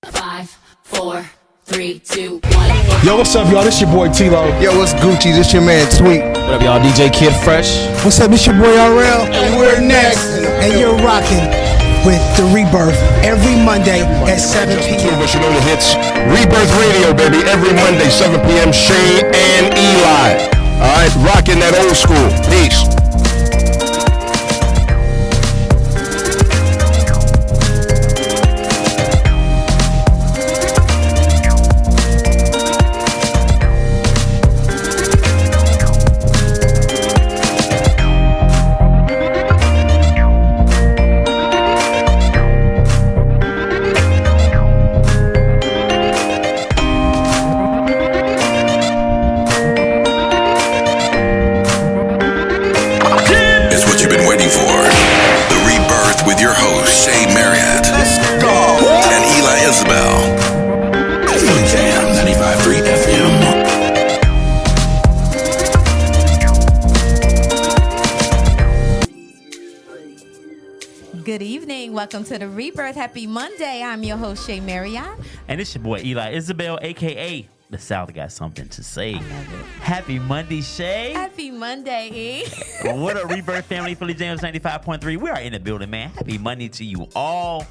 5, 4, 3, 2, 1. Yo, what's up, y'all? This your boy T-Lo. Yo, what's Gucci? This your man Tweet. What up, y'all? DJ Kid Fresh. What's up? It's your boy RL. And we're next. And you're rocking with The Rebirth every Monday at 7 p.m. But you know the hits. Rebirth Radio, baby. Every Monday, 7 p.m. Shea and Eli. All right, rocking that old school. Peace. Welcome to the Rebirth. Happy Monday. I'm your host, Shea Marriott. And it's your boy, Eli Isabel, a.k.a. The South Got Something to Say. I love it. Happy Monday, Shay. Happy Monday, E. What up, Rebirth family? Philly James 95.3. We are in the building, man. Happy Monday to you all.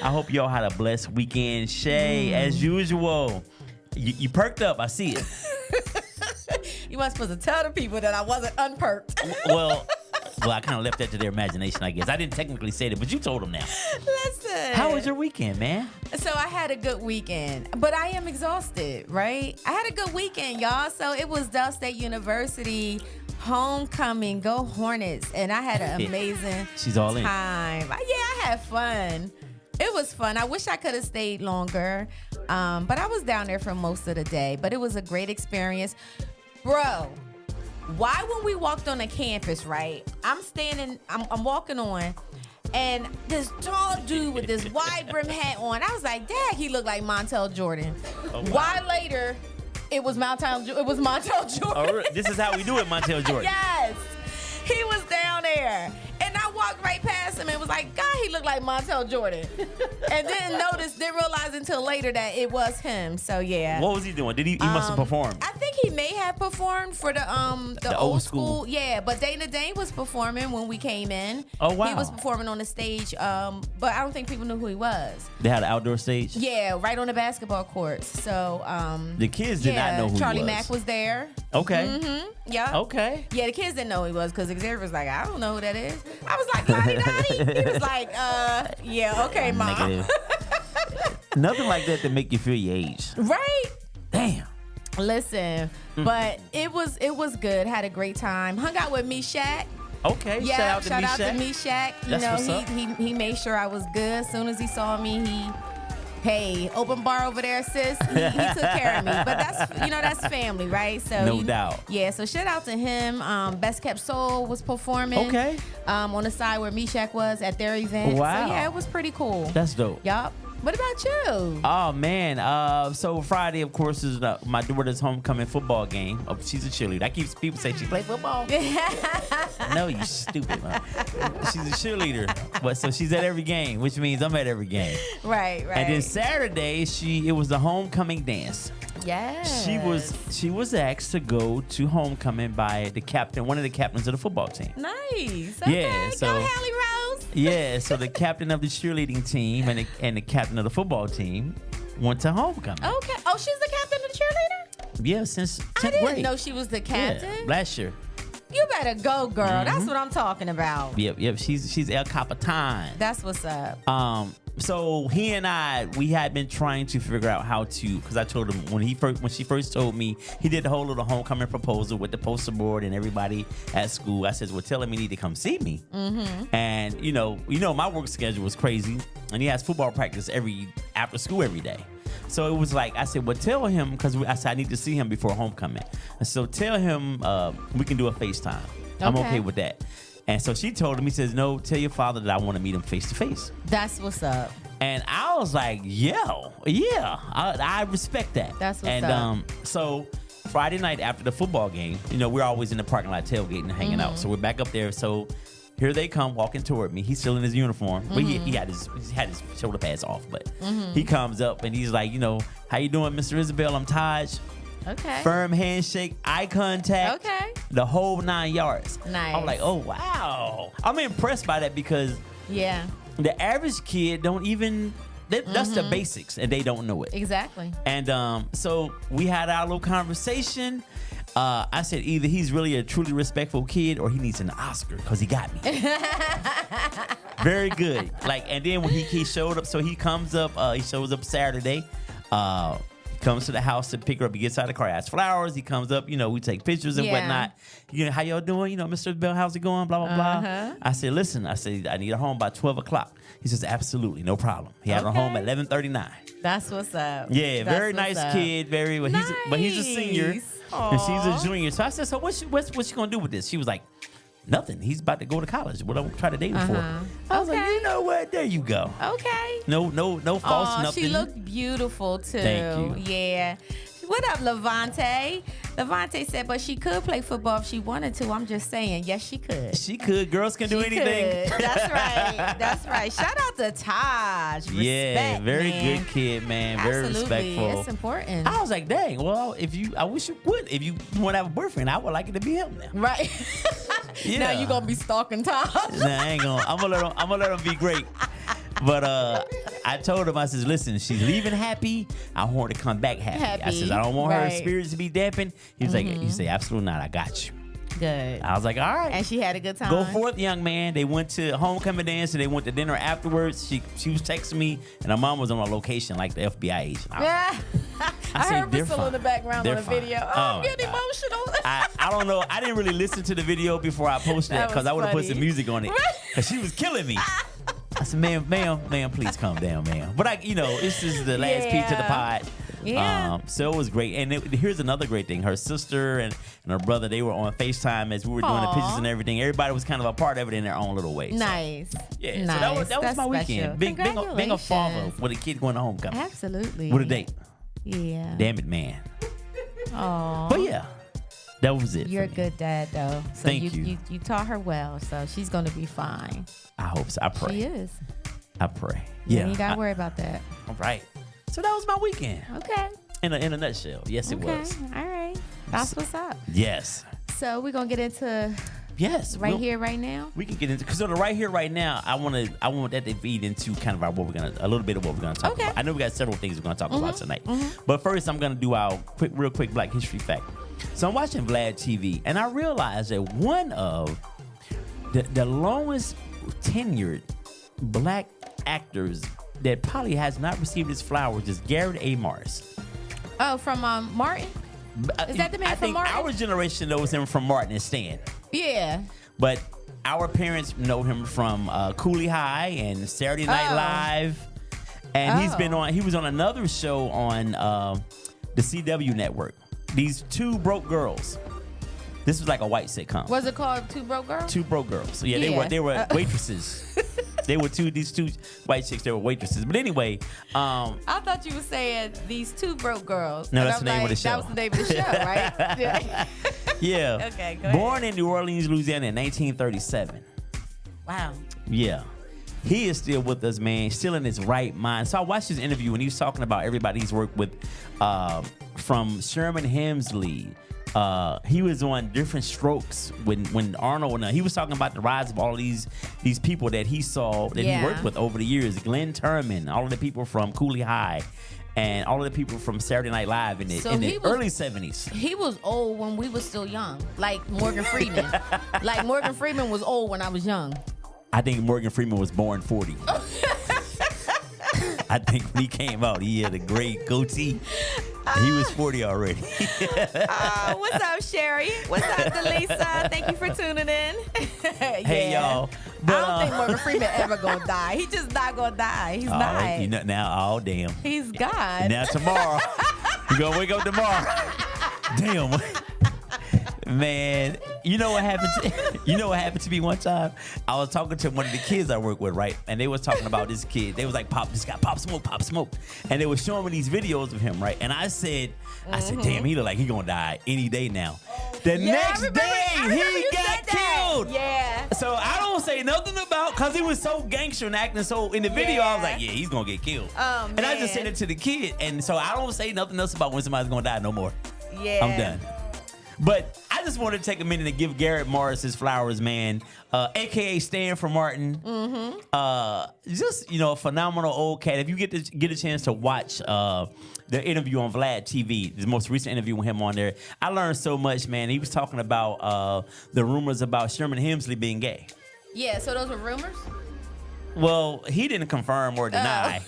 I hope you all had a blessed weekend. Shay, as usual, you perked up. I see it. You weren't supposed to tell the people that I wasn't unperked. Well, I kind of left that to their imagination, I guess. I didn't technically say it, but you told them now. Listen. How was your weekend, man? So I had a good weekend, but I am exhausted, right? I had a good weekend, y'all. So it was Dell State University homecoming. Go Hornets. And I had an amazing She's all in. time. Yeah, I had fun. It was fun. I wish I could have stayed longer, but I was down there for most of the day. But it was a great experience. Bro, why when we walked on the campus, right? I'm walking on, and this tall dude with this wide brim hat on, I was like, dang, he looked like Montel Jordan. Oh, wow. Why later, it was Montel Jordan. Oh, this is how we do it, Montel Jordan. Yes. He was down there. And I walked right past him and was like, God, he looked like Montel Jordan. And didn't realize until later that it was him. So, yeah. What was he doing? He must have performed. I think he may have performed for the old school. Yeah, but Dana Dane was performing when we came in. Oh, wow. He was performing on the stage, but I don't think people knew who he was. They had an outdoor stage? Yeah, right on the basketball courts. So, the kids did not know who Charlie he was. Mack was there. Okay. Mm-hmm. Yeah. Okay. Yeah, the kids didn't know who he was because Xavier was like, I don't know who that is. I was like, Lottie Dottie. He was like, yeah, okay, Mom. Negative. Nothing like that to make you feel your age. Right? Damn. Listen, but it was good. Had a great time. Hung out with Meshach. Okay. Yeah, shout out to Meshach. You That's know, what's up. he made sure I was good. As soon as he saw me, hey, open bar over there, sis. He took care of me. But that's family, right? So No doubt. Yeah, so shout out to him. Best Kept Soul was performing. Okay. On the side where Meshach was at their event. Wow. So yeah, it was pretty cool. That's dope. Yup. What about you? Oh, man. So Friday, of course, is my daughter's homecoming football game. Oh, she's a cheerleader. I keep people say she play football. No, you stupid, man. She's a cheerleader. But so she's at every game, which means I'm at every game. Right. And then Saturday, it was the homecoming dance. Yeah. She was asked to go to homecoming by one of the captains of the football team. Nice. Okay. Yeah, so go Hallie Rose. Yeah, so the captain of the cheerleading team and the captain of the football team went to homecoming. Okay. Oh, she's the captain of the cheerleader? Yeah, since 10th I didn't grade. know she was the captain. Yeah, last year. You better go, girl. That's what I'm talking about. Yep. She's El Capitan. That's what's up. So he and we had been trying to figure out how to, because I told him when she first told me, he did the whole little homecoming proposal with the poster board and everybody at school. I said, well, tell him he need to come see me. Mm-hmm. And you know, my work schedule was crazy, and he has football practice after school every day. So it was like, I said, well, tell him, because I said I need to see him before homecoming. And so tell him we can do a FaceTime. I'm okay with that. And so she told him, he says, no, tell your father that I want to meet him face to face. That's what's up. And I was like, I respect that. That's what's up. So Friday night after the football game, we're always in the parking lot tailgating and hanging out. So we're back up there. So Here they come walking toward me. He's still in his uniform. But he had his shoulder pads off. But he comes up and he's like, how you doing, Mr. Isabel? I'm Taj. Okay. Firm handshake, eye contact. Okay. The whole 9 yards. Nice. I'm like, oh, wow. I'm impressed by that because Yeah. the average kid don't even, that's the basics and they don't know it. Exactly. And so we had our little conversation. I said either he's really a truly respectful kid or he needs an Oscar because he got me. Very good. And then when he showed up, so he comes up, he shows up Saturday. Comes to the house to pick her up. He gets out of the car, has flowers. He comes up, we take pictures and whatnot. How y'all doing? Mr. Bell, how's it going? Blah, blah, blah. I said, listen, I need her home by 12 o'clock. He says, absolutely, no problem. He had her home at 11:39. That's what's up. Yeah, That's very what's nice up. kid. But he's a senior. And she's a junior. So I said, so what's she going to do with this? She was like, nothing. He's about to go to college. What I'm trying to date him for. I was like, you know what? There you go. Okay. No false nothing. She looked beautiful too. Thank you. Yeah. What up, Levante? Levante said, but she could play football if she wanted to. I'm just saying, yes, she could. She could. Girls can do She anything. could. That's right. That's right. Shout out to Taj. Respect, Yeah, very man. good kid, man. Very Absolutely. respectful. It's important. I was like, dang. Well, I wish you would. If you want to have a boyfriend, I would like it to be him now. Right. Yeah. Now you gonna be stalking Taj. Nah, I ain't gonna. I'm gonna let him be great. But I told him, I said, listen, she's leaving happy. I want her to come back happy. I said, I don't want her Right. spirits to be dampened. He was like, you say, absolutely not. I got you. Good. I was like, all right. And she had a good time. Go forth, young man. They went to homecoming dance and they went to dinner afterwards. She was texting me and her mom was on a location like the FBI agent. Yeah. I said, heard "They're Priscilla in the fine. background They're on the fine." video. Oh, I'm my getting God. emotional. I don't know. I didn't really listen to the video before I posted That it because was I would have put funny. some music on it because she was killing me. I said, ma'am, please calm down, ma'am. But this is the last piece to the pod. Yeah. So it was great. And here's another great thing. Her sister and her brother, they were on FaceTime as we were doing the Aw. pictures and everything. Everybody was kind of a part of it in their own little way. So, Nice. yeah, Nice. so that was That's my special. weekend. Being a father Congratulations. with a kid going to homecoming. Absolutely. With a date. Yeah. Damn it, man. Oh. But yeah, that was it. You're a for me. good dad, though. So Thank you. You taught her well, so she's gonna be fine. I hope so. I pray. She is. I pray. Yeah. Yeah. You gotta worry about that. All right. So that was my weekend. Okay. In a nutshell. Yes, it Okay. was. All right. That's what's up. Yes. So we're gonna get into Yes. right here, right now. We can get into because the right here, right now. I want that to feed into kind of a little bit of what we're gonna talk Okay. about. I know we got several things we're gonna talk about tonight, but first I'm gonna do our real quick Black History fact. So I'm watching Vlad TV, and I realized that one of the longest tenured Black actors that probably has not received his flowers is Garrett A. Morris. Oh, from Martin. Is that the man I from think Martin? our generation knows him from Martin and Stan. Yeah. But our parents know him from Cooley High and Saturday Night Oh. Live. And he was on another show on the CW network. These two broke girls. This was like a white sitcom. Was it called Two Broke Girls? Two broke girls. So yeah, Yeah. they were waitresses. These two white chicks, they were waitresses. But anyway, I thought you were saying these two broke girls. No, And that's I'm the name of the like, show. That was the name of the show, right? Yeah. yeah. Okay, go Born in New Orleans, Louisiana in 1937. Wow. Yeah. He is still with us, man. Still in his right mind. So I watched his interview and he was talking about everybody he's worked with, from Sherman Hemsley. He was on Different Strokes when Arnold. He was talking about the rise of all these people that he saw that he worked with over the years. Glenn Turman, all of the people from Cooley High, and all of the people from Saturday Night Live in the early 70s. He was old when we were still young, like Morgan Freeman. Like Morgan Freeman was old when I was young. I think Morgan Freeman was born 40. I think when he came out, he had a great goatee. And he was 40 already. What's up, Sherry? What's up, Delisa? Thank you for tuning in. Hey, y'all. But, I don't think Morgan Freeman ever gonna die. He just not gonna die. He's not. Now, damn. He's God. Now tomorrow, you gonna wake up tomorrow. Damn. Man, you know what happened to me one time? I was talking to one of the kids I work with, right? And they was talking about this kid. They was like, this guy, Pop Smoke. And they was showing me these videos of him, right? And I said, damn, he look like he gonna die any day now. The Yeah, next I remember day, he you got said that. killed. Yeah. So I don't say nothing about, because he was so gangster and acting so, in the video, I was Yeah. like, yeah, he's going to get killed. Oh, and I just man. said it to the kid. And so I don't say nothing else about when somebody's going to die no more. Yeah. I'm done. But I just want to take a minute to give Garrett Morris his flowers, man. AKA Stan for Martin. Mm-hmm. Just, a phenomenal old cat. If you get a chance to watch the interview on Vlad TV, the most recent interview with him on there, I learned so much, man. He was talking about the rumors about Sherman Hemsley being gay. Yeah, so those were rumors? Well, he didn't confirm or deny.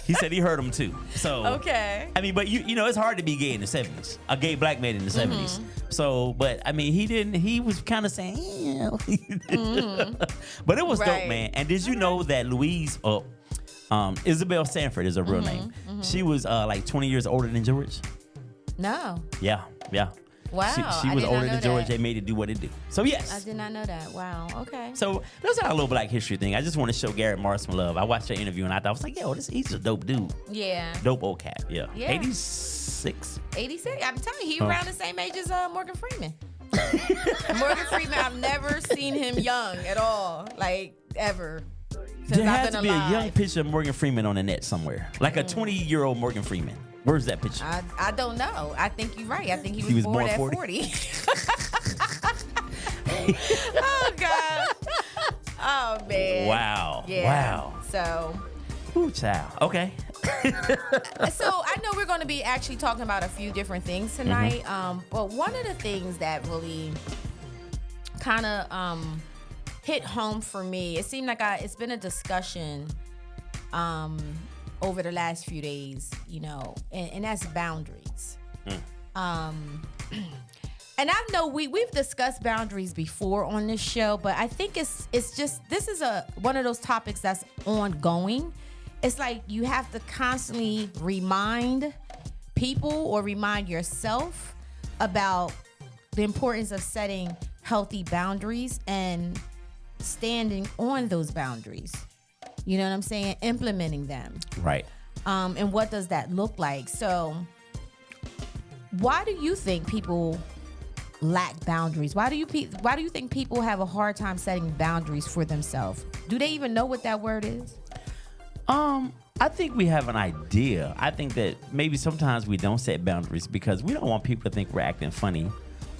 He said he heard them too. So Okay. I mean, but you know, it's hard to be gay in the 70s. A gay black man in the 70s. So, but I mean, he was kind of saying, but it was dope, Right. man. And did you know that Louise, Isabel Sanford is her real name. She was like 20 years older than George. No. Yeah. Wow. She I was did not older know than George. that. They made it do what it do. So yes. I did not know that. Wow. Okay. So that's our little Black History thing. I just want to show Garrett Morris some love. I watched the interview and I was like, yo, he's a dope dude. Yeah. Dope old cat. Yeah. Yeah. 86. 86. I'm telling you, he around the same age as Morgan Freeman. Morgan Freeman, I've never seen him young at all. Like, ever. Since There I've has been to be alive. a young picture of Morgan Freeman on the net somewhere. Like a 20-year-old Morgan Freeman. Where's that picture? I don't know. I think you're right. I think he was, was born born at 40. Oh, God. Oh, man. Wow. Yeah. Wow. So Ooh, child. Okay. I know we're going to be actually talking about a few different things tonight. But one of the things that really kind of hit home for me, it seemed like it's been a discussion over the last few days, and that's boundaries. And I know we've discussed boundaries before on this show, but I think it's just, this is one of those topics that's ongoing. It's like you have to constantly remind people or remind yourself about the importance of setting healthy boundaries and standing on those boundaries. You know what I'm saying? Implementing them. Right. And what does that look like? So why do you think people lack boundaries? Why do you think people have a hard time setting boundaries for themselves? Do they even know what that word is? I think we have an idea. I think that maybe sometimes we don't set boundaries because we don't want people to think we're acting funny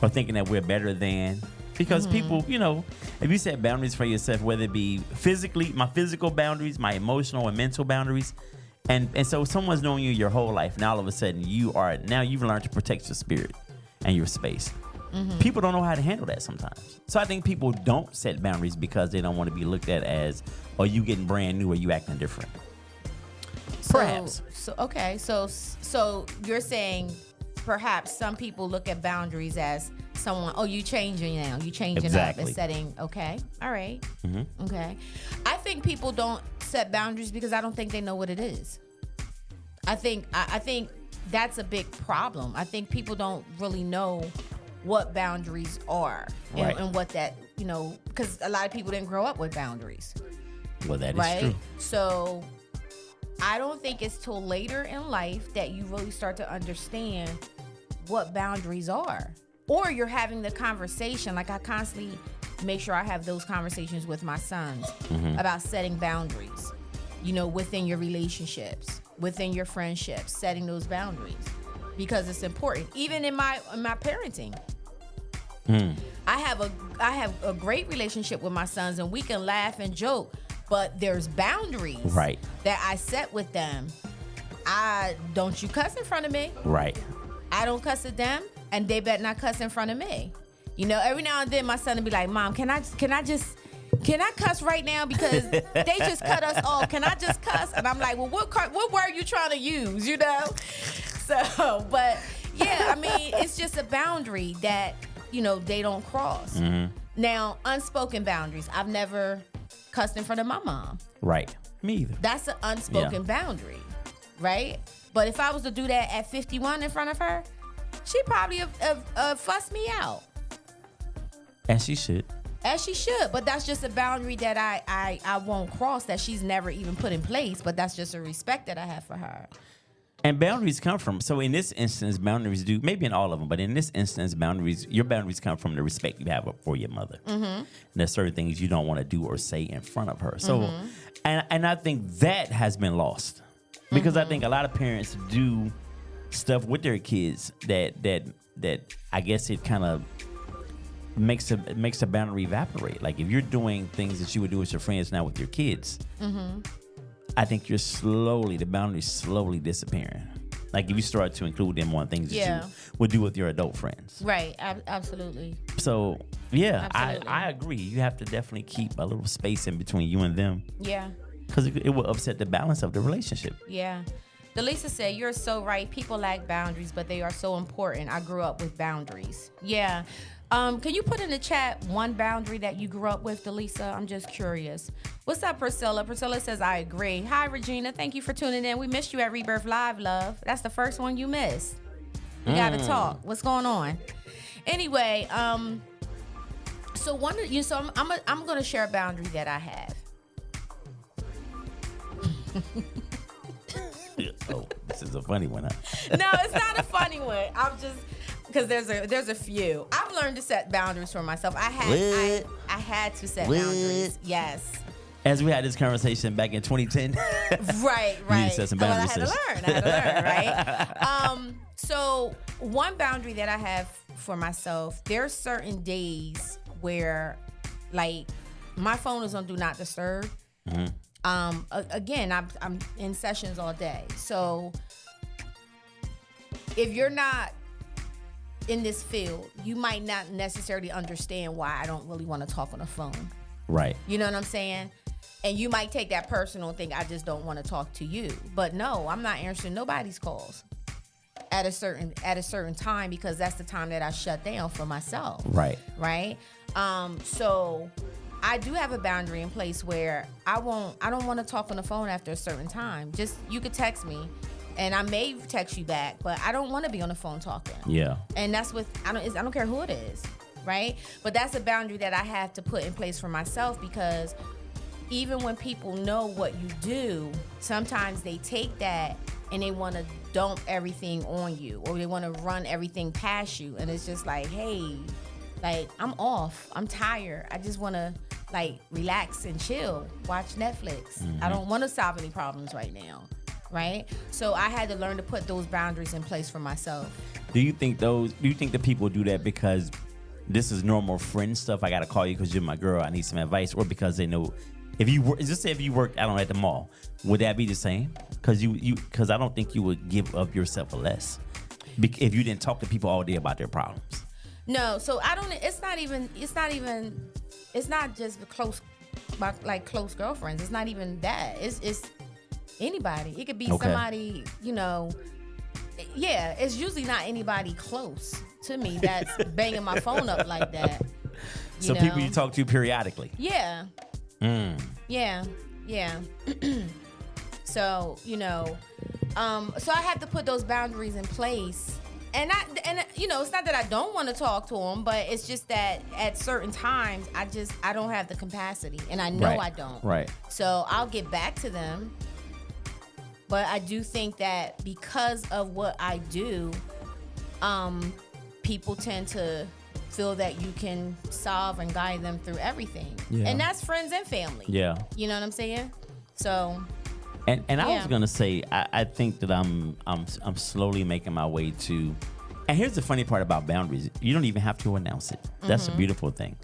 or thinking that we're better than. Because people, if you set boundaries for yourself, whether it be physically, my physical boundaries, my emotional and mental boundaries, and so someone's known you your whole life, and all of a sudden you've learned to protect your spirit and your space. People don't know how to handle that sometimes. So I think people don't set boundaries because they don't want to be looked at as, are you getting brand new or you acting different? Perhaps. So you're saying perhaps some people look at boundaries as someone, you changing now, you changing Exactly. up and setting, okay, all right, okay. I think people don't set boundaries because I don't think they know what it is. I think that's a big problem. I think people don't really know what boundaries are Right. and what that, because a lot of people didn't grow up with boundaries. Well, that is Right? true. So I don't think it's till later in life that you really start to understand what boundaries are. Or you're having the conversation. Like, I constantly make sure I have those conversations with my sons about setting boundaries, within your relationships, within your friendships, setting those boundaries because it's important. Even in my parenting. I have a great relationship with my sons, and we can laugh and joke, but there's boundaries Right. that I set with them. Don't you cuss in front of me. Right. I don't cuss at them, and they better not cuss in front of me. Every now and then my son will be like, Mom, can I cuss right now because they just cut us off? Can I just cuss? And I'm like, well, what word are you trying to use? So, but yeah, I mean, it's just a boundary that they don't cross. Now, unspoken boundaries. I've never cussed in front of my mom. Right. Me either. That's an unspoken boundary, right? But if I was to do that at 51 in front of her, she'd probably have fussed me out. As she should. As she should. But that's just a boundary that I won't cross, that she's never even put in place. But that's just a respect that I have for her. And boundaries come from, so in this instance, boundaries do, maybe in all of them, but in this instance, your boundaries come from the respect you have for your mother. Mm-hmm. And there's certain things you don't want to do or say in front of her. So, and I think that has been lost because I think a lot of parents do stuff with their kids that I guess it kind of makes a boundary evaporate. Like if you're doing things that you would do with your friends now with your kids, I think the boundaries slowly disappearing. Like if you start to include them on things that you would do with your adult friends. Right, absolutely. So yeah, Absolutely. I agree. You have to definitely keep a little space in between you and them. Yeah. Because it will upset the balance of the relationship. Yeah. Delisa said, you're so right. People lack boundaries, but they are so important. I grew up with boundaries. Yeah. Can you put in the chat one boundary that you grew up with, Delisa? I'm just curious. What's up, Priscilla? Priscilla says, I agree. Hi, Regina. Thank you for tuning in. We missed you at Rebirth Live, love. That's the first one you missed. We got to talk. What's going on? Anyway, so I'm going to share a boundary that I have. Oh, this is a funny one, huh? No, it's not a funny one. I'm just because there's a few. I've learned to set boundaries for myself. I had to set boundaries. Yes. As we had this conversation back in 2010. Right. You need to set some boundaries. Well, I had to learn, right? So one boundary that I have for myself, there's certain days where, like, my phone is on Do Not Disturb. Again, I'm in sessions all day. So if you're not in this field, you might not necessarily understand why I don't really want to talk on the phone. Right. You know what I'm saying? And you might take that personal and think I just don't want to talk to you. But no, I'm not answering nobody's calls at a certain time because that's the time that I shut down for myself. Right. Right? So I do have a boundary in place where I don't want to talk on the phone after a certain time. Just you could text me and I may text you back, but I don't want to be on the phone talking. Yeah. And that's I don't care who it is, right? But that's a boundary that I have to put in place for myself because even when people know what you do, sometimes they take that and they want to dump everything on you or they want to run everything past you. And it's just like, hey, like I'm off. I'm tired. I just want to like relax and chill, watch Netflix. I don't want to solve any problems right now. Right? So I had to learn to put those boundaries in place for myself. Do you think the people do that because this is normal friend stuff? I got to call you because you're my girl. I need some advice. Or because they know if you work, just say if you work, I don't know, at the mall, would that be the same? Because I don't think you would give up yourself for less if you didn't talk to people all day about their problems. No, so I don't. It's not just close girlfriends. It's not even that. It's anybody. It could be somebody, yeah, it's usually not anybody close to me that's banging my phone up like that. So people you talk to periodically. Yeah. Yeah. So, so I have to put those boundaries in place. And it's not that I don't want to talk to them, but it's just that at certain times I don't have the capacity, and I know I don't. Right. So I'll get back to them. But I do think that because of what I do, people tend to feel that you can solve and guide them through everything. Yeah. And that's friends and family. Yeah. You know what I'm saying? So. And I was gonna say I think that I'm slowly making my way to. And here's the funny part about boundaries: you don't even have to announce it. That's a beautiful thing.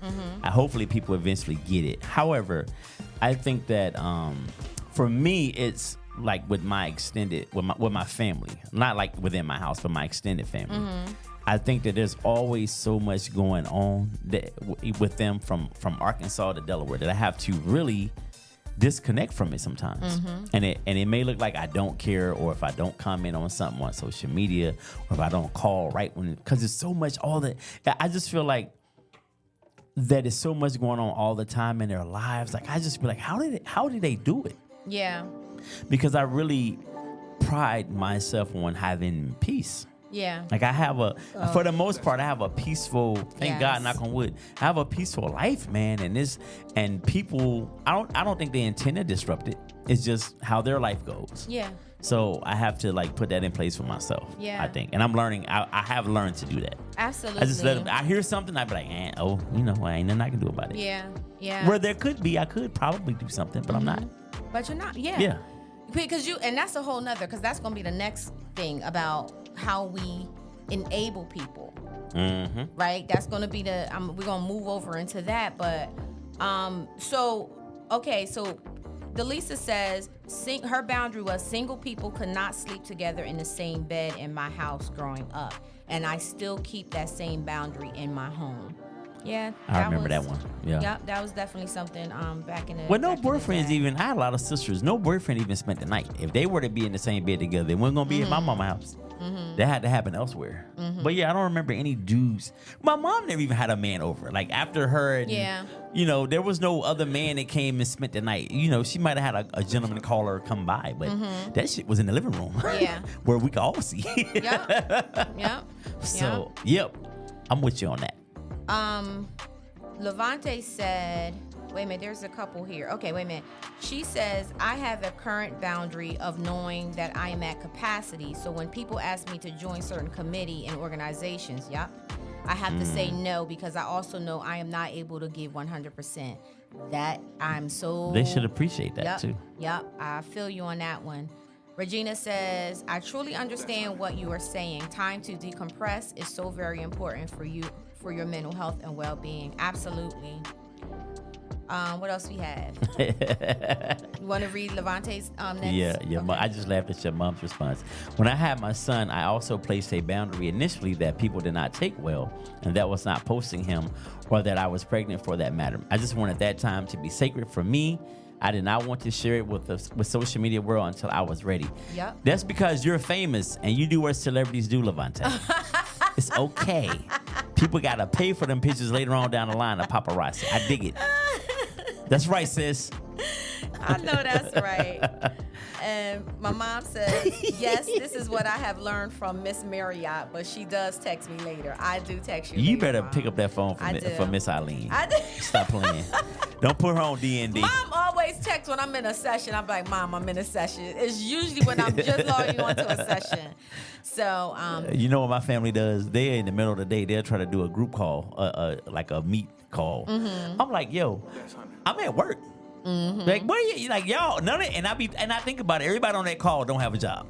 Hopefully, people eventually get it. However, I think that for me, it's like with my with my family, not like within my house, but my extended family. I think that there's always so much going on with them from Arkansas to Delaware that I have to really disconnect from it sometimes. And it may look like I don't care, or if I don't comment on something on social media, or if I don't call right when, because there's so much I just feel like that is so much going on all the time in their lives. Like I just be like, how did they do it? Yeah. Because I really pride myself on having peace. Yeah. Like I have for the most part, I have a peaceful. Thank God, Yes. knock on wood. I have a peaceful life, man. And people, I don't think they intend to disrupt it. It's just how their life goes. Yeah. So I have to like put that in place for myself. Yeah. I think, and I'm learning. I have learned to do that. Absolutely. I just let them. I hear something, I be like, ain't nothing I can do about it. Yeah. Yeah. Where there could be, I could probably do something, but I'm not. But you're not. Yeah. Yeah. Because and that's a whole nother, because that's going to be the next thing about how we enable people. Mm-hmm. Right? That's going to be we're going to move over into that. But, so Delisa says her boundary was single people could not sleep together in the same bed in my house growing up. And I still keep that same boundary in my home. Yeah. I remember that one. Yeah. Yep, that was definitely something back in the Well, no back in the boyfriends day. even. I had a lot of sisters. No boyfriend even spent the night. If they were to be in the same bed together, they weren't gonna be in my mama's house. That had to happen elsewhere. But yeah, I don't remember any dudes. My mom never even had a man over. Like after her, and, there was no other man that came and spent the night. She might have had a gentleman call her come by, but that shit was in the living room. Yeah. Where we could all see. Yep. So, yep, I'm with you on that. Levante said, wait a minute, there's a couple here. Okay, wait a minute. She says, I have a current boundary of knowing that I am at capacity. So when people ask me to join certain committee and organizations, I have to say no, because I also know I am not able to give 100%. That I'm so... They should appreciate that too. Yep, I feel you on that one. Regina says, I truly understand what you are saying. Time to decompress is so very important for you, for your mental health and well-being. Absolutely. What else we have? You want to read Levante's next? Yeah. Okay. I just laughed at your mom's response. When I had my son, I also placed a boundary initially that people did not take well, and that was not posting him or that I was pregnant for that matter. I just wanted that time to be sacred for me. I did not want to share it with social media world until I was ready. Yep. That's because you're famous and you do what celebrities do, Levante. It's okay. People got to pay for them pictures later on down the line of paparazzi. I dig it. That's right, sis. I know that's right. And my mom says, yes, this is what I have learned from Miss Marriott, but she does text me later. I do text you You later, better Mom. pick up that phone I do. for Miss Eileen. I do. Stop playing. Don't put her on D&D. Mom always texts when I'm in a session. I'm like, Mom, I'm in a session. It's usually when I'm just logging onto a session. So, You know what my family does? They're in the middle of the day. They'll try to do a group call, like a meet call. Mm-hmm. I'm like, yo, I'm at work. Like, what are you like, y'all? None of, and I think about it. Everybody on that call don't have a job.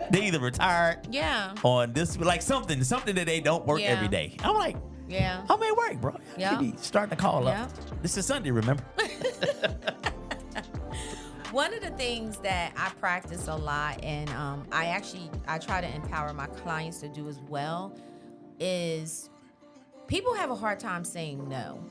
They either retired, yeah. on this, like something that they don't work Yeah. every day. I'm like, Yeah. I'm at work, bro. Yeah. You be starting to call Yeah. up. This is Sunday, remember? One of the things that I practice a lot, and I try to empower my clients to do as well, is people have a hard time saying no.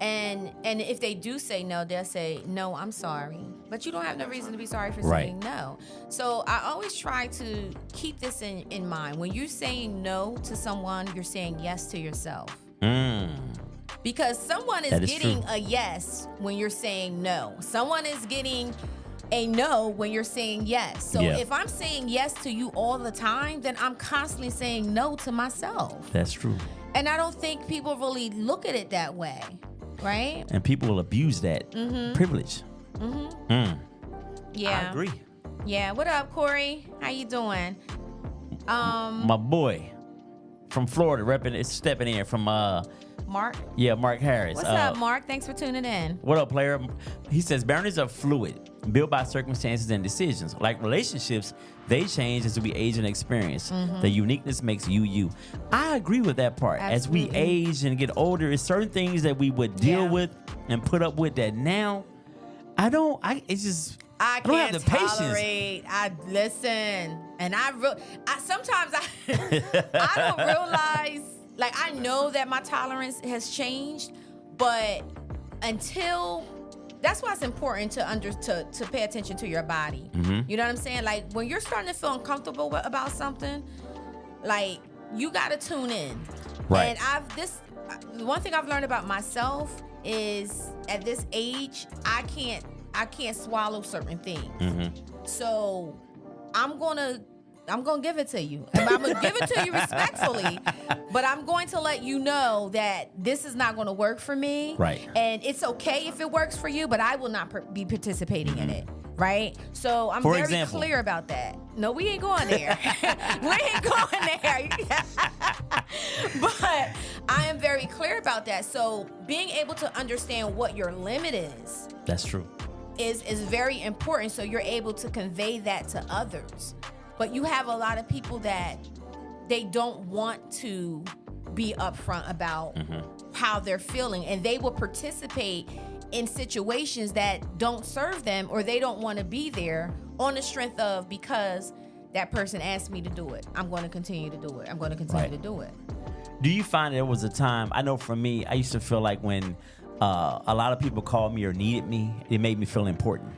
And if they do say no, they'll say, no, I'm sorry. But you don't have no reason to be sorry for Right. saying no. So I always try to keep this in mind. When you're saying no to someone, you're saying yes to yourself. Because someone is That is getting true. a yes when you're saying no. Someone is getting a no when you're saying yes. So Yeah. if I'm saying yes to you all the time, then I'm constantly saying no to myself. That's true. And I don't think people really look at it that way, right? And people will abuse that privilege. Yeah. I agree. Yeah. What up, Corey? How you doing? My boy from Florida, stepping in from Mark? Mark Harris. What's up, Mark? Thanks for tuning in. What up, player? He says boundaries are fluid, built by circumstances and decisions. Like relationships, they change as we age and experience. The uniqueness makes you you. I agree with that part. As we Absolutely. age and get older, it's certain things that we would deal Yeah. with and put up with that now. I don't have can't the patience. tolerate. I listen, and sometimes I don't realize. Like, I know that my tolerance has changed, but that's why it's important to pay attention to your body. You know what I'm saying? Like, when you're starting to feel uncomfortable about something, like, you gotta tune in. Right. And one thing I've learned about myself is at this age, I can't swallow certain things. So I'm gonna I'm gonna give it to you. And I'm gonna give it to you respectfully, but I'm going to let you know that this is not gonna work for me. Right. And it's okay if it works for you, but I will not be participating in it. Right. So I'm For very example. clear about that. No, we ain't going there. We ain't going there. But I am very clear about that. So being able to understand what your limit is. That's true. Is very important, so you're able to convey that to others. But you have a lot of people that they don't want to be upfront about how they're feeling, and they will participate in situations that don't serve them, or they don't want to be there on the strength of, because that person asked me to do it, I'm going to continue to do it. I'm going to continue to do it. Do you find there was a time, I know for me, I used to feel like when a lot of people called me or needed me, it made me feel important.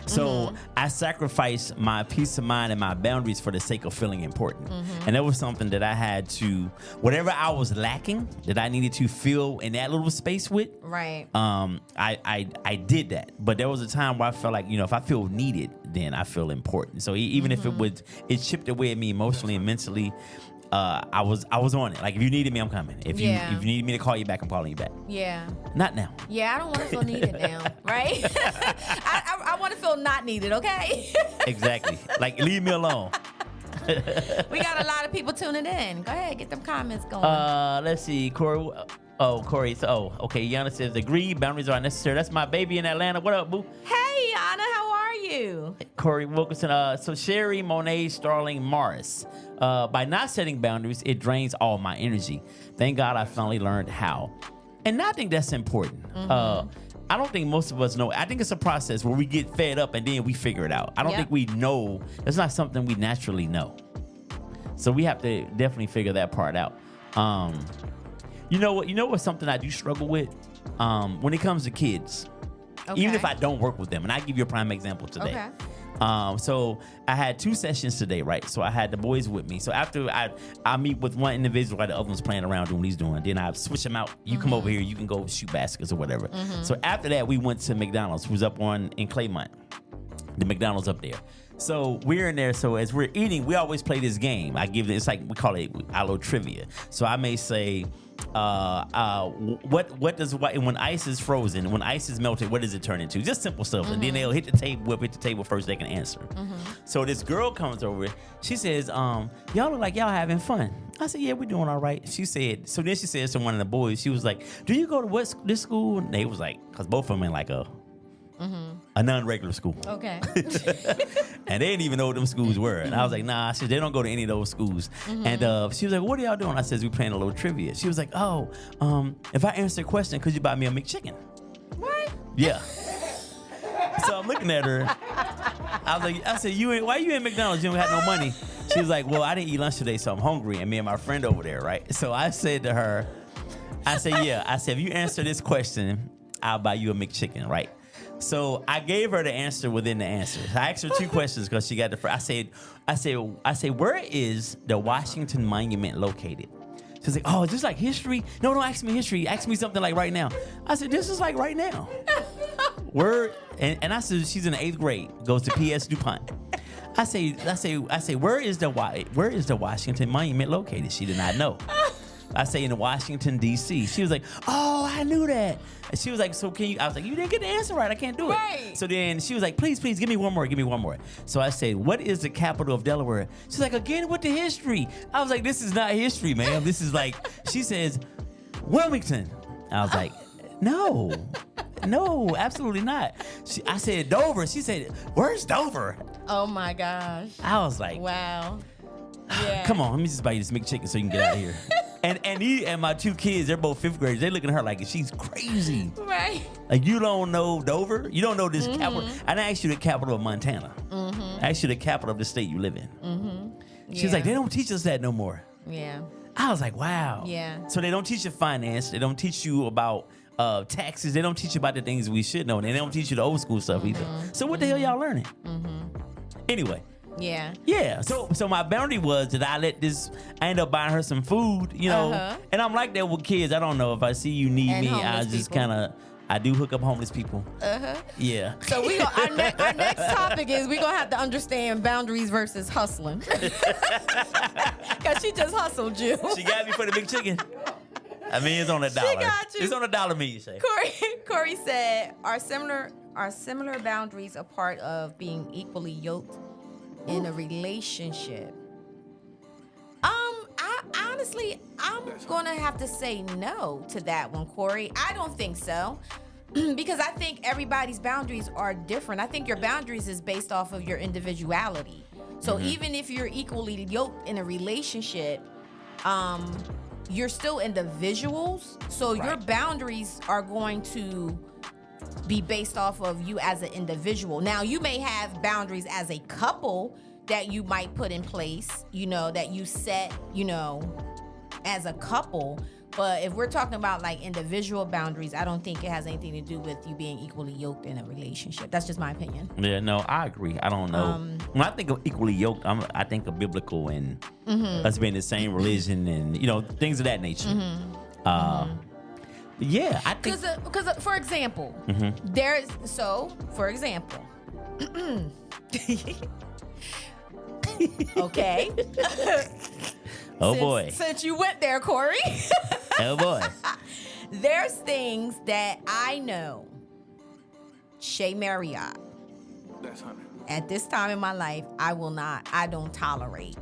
So I sacrificed my peace of mind and my boundaries for the sake of feeling important. And that was something that I had to, whatever I was lacking, that I needed to fill in that little space with. Right. I did that. But there was a time where I felt like, if I feel needed, then I feel important. So even if it chipped away at me emotionally and mentally, I was on it. Like, if you needed me, I'm coming. If you need me to call you back, I'm calling you back. Yeah. Not now. Yeah, I don't want to feel needed now, right? I want to feel not needed, okay? Exactly. Like, leave me alone. We got a lot of people tuning in. Go ahead, get them comments going. Let's see. Corey. Corey. Okay. Yana says, agree. Boundaries are necessary. That's my baby in Atlanta. What up, boo? Hey, Yana, how are you? Corey Wilkinson. So Sherry Monet Starling Morris. By not setting boundaries, it drains all my energy. Thank God I finally learned how. And I think that's important. I don't think most of us know. I think it's a process where we get fed up and then we figure it out. I don't think we know. It's not something we naturally know. So we have to definitely figure that part out. You know what? Something I do struggle with when it comes to kids. Okay. Even if I don't work with them, and I give you a prime example today. Okay. So I had 2 sessions today, right? So I had the boys with me. So after I meet with one individual while the other one's playing around doing what he's doing. Then I switch them out. You come over here, you can go shoot baskets or whatever. So after that, we went to McDonald's, who's up in Claymont. The McDonald's up there. So we're in there. So as we're eating, we always play this game. It's like, we call it Allo Trivia. So I may say, what does when ice is frozen, when ice is melted, what does it turn into? Just simple stuff. And then they'll hit the table. We'll hit the table first. They can answer. So this girl comes over. She says, y'all look like y'all having fun. I said, yeah, we're doing all right. She said, so then she says to one of the boys, she was like, do you go to this school? And they was like, because both of them in like a non-regular school. Okay. And they didn't even know what them schools were. And I was like, nah. I said, they don't go to any of those schools. And she was like, what are y'all doing? I said, we playing a little trivia. She was like, oh, if I answer a question, could you buy me a McChicken? What? Yeah. So I'm looking at her. I said, why you in McDonald's? You don't have no money. She was like, well, I didn't eat lunch today, so I'm hungry. And me and my friend over there, right? So I said to her, yeah. I said, if you answer this question, I'll buy you a McChicken, right? So I gave her the answer within the answer. I asked her 2 questions because she got the first. I said, where is the Washington Monument located? She's like, oh, is this like history? No, don't ask me history. Ask me something like right now. I said, this is like right now. Where? And I said, she's in the 8th grade, goes to P.S. DuPont. I say, where is the Washington Monument located? She did not know. I say in Washington, D.C. She was like, oh, I knew that. And she was like, so can you? I was like, you didn't get the answer right. I can't do it. Right. So then she was like, please, give me one more. So I said, what is the capital of Delaware? She's like, again, with the history. I was like, this is not history, ma'am. This is like, she says, Wilmington. I was like, no, absolutely not. I said, Dover. She said, where's Dover? Oh my gosh. I was like, wow. Yeah. Come on, let me just buy you this McChicken so you can get out of here. And my 2 kids, they're both 5th graders. They're looking at her like she's crazy. Right. Like, you don't know Dover? You don't know this capital? I didn't ask you the capital of Montana. I asked you the capital of the state you live in. She's like, they don't teach us that no more. Yeah. I was like, wow. Yeah. So they don't teach you finance. They don't teach you about taxes. They don't teach you about the things we should know. And they don't teach you the old school stuff either. So what the hell y'all learning? Anyway. Yeah. Yeah. So my boundary was that I end up buying her some food, and I'm like that with kids. I don't know, if I see you need And me, I homeless just people. kind of I do hook up homeless people. Yeah. So our next topic is we're gonna have to understand boundaries versus hustling. Cause she just hustled you. She got me for the big chicken. I mean, it's on $1. She got you. It's on $1 me, Shay. Corey said, are similar boundaries a part of being equally yoked in a relationship? Honestly, I'm gonna have to say no to that one, Corey. I don't think so. Because I think everybody's boundaries are different. I think your boundaries is based off of your individuality. So even if you're equally yoked in a relationship, you're still individuals. So your boundaries are going to be based off of you as an individual. Now, you may have boundaries as a couple that you might put in place, that you set, as a couple. But if we're talking about like individual boundaries, I don't think it has anything to do with you being equally yoked in a relationship. That's just my opinion. Yeah, no, I agree. I don't know. When I think of equally yoked, I think of biblical and us being the same religion and things of that nature. Yeah, I think because for example, okay. Boy. Since you went there, Corey. Oh boy. There's things that I know Shea Marriott, at this time in my life, I don't tolerate.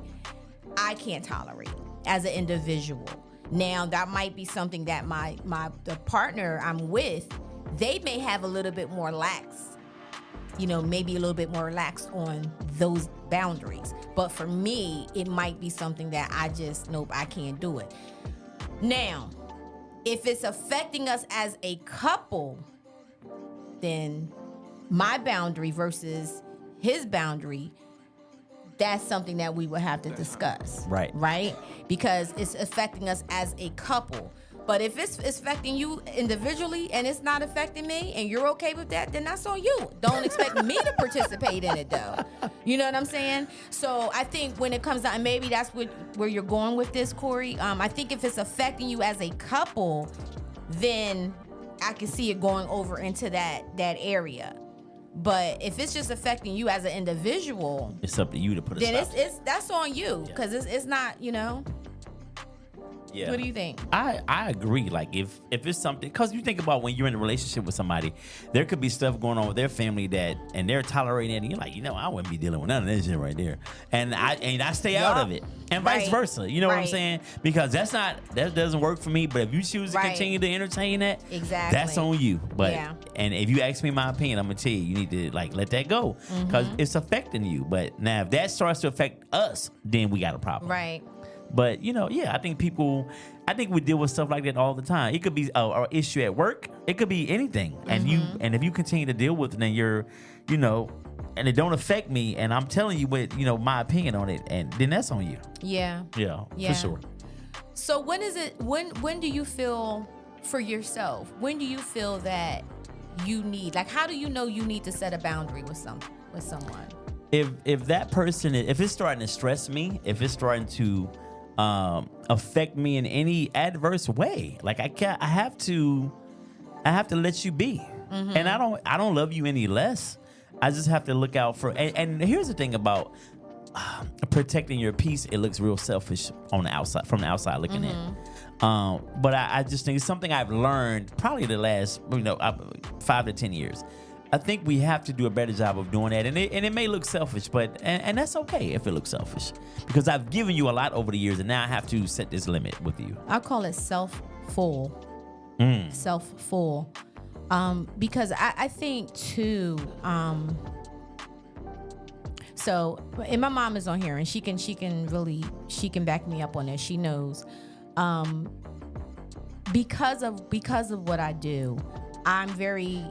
I can't tolerate as an individual. Now, that might be something that the partner I'm with, they may have a little bit more lax, maybe a little bit more relaxed on those boundaries. But for me, it might be something that nope, I can't do it. Now, if it's affecting us as a couple, then my boundary versus his boundary, that's something that we would have to discuss. Right? Because it's affecting us as a couple. But if it's affecting you individually and it's not affecting me and you're okay with that, then that's on you. Don't expect me to participate in it, though. You know what I'm saying? So I think when it comes down, and maybe that's where you're going with this, Corey. I think if it's affecting you as a couple, then I can see it going over into that area. But if it's just affecting you as an individual, it's up to you to put a stop. Then that's on you, because it's not, Yeah. What do you think? I agree. Like if it's something, because you think about when you're in a relationship with somebody, there could be stuff going on with their family and they're tolerating it, and you're like, I wouldn't be dealing with none of this shit right there, and I stay out of it, and vice versa. You know what I'm saying? Because that doesn't work for me. But if you choose to continue to entertain that, exactly, that's on you. But and if you ask me my opinion, I'm gonna tell you need to let that go, because it's affecting you. But now if that starts to affect us, then we got a problem. Right. But I think we deal with stuff like that all the time. It could be an issue at work. It could be anything. And if you continue to deal with it, then you're, and it don't affect me, and I'm telling you what, my opinion on it, and then that's on you. Yeah. Yeah, for sure. So when do you feel for yourself? When do you feel that you need, how do you know you need to set a boundary with someone? If that person, if it's starting to stress me, if it's starting to affect me in any adverse way, I have to let you be, and I don't love you any less. I just have to look out for. And here's the thing about protecting your peace. It looks real selfish on the outside, from the outside looking in. But I just think it's something I've learned probably the last 5 to 10 years. I think we have to do a better job of doing that, and it may look selfish, but and that's okay if it looks selfish, because I've given you a lot over the years, and now I have to set this limit with you. I call it self-full. Self-full, because I think too. So, and my mom is on here, and she can back me up on this. She knows, because of what I do, I'm very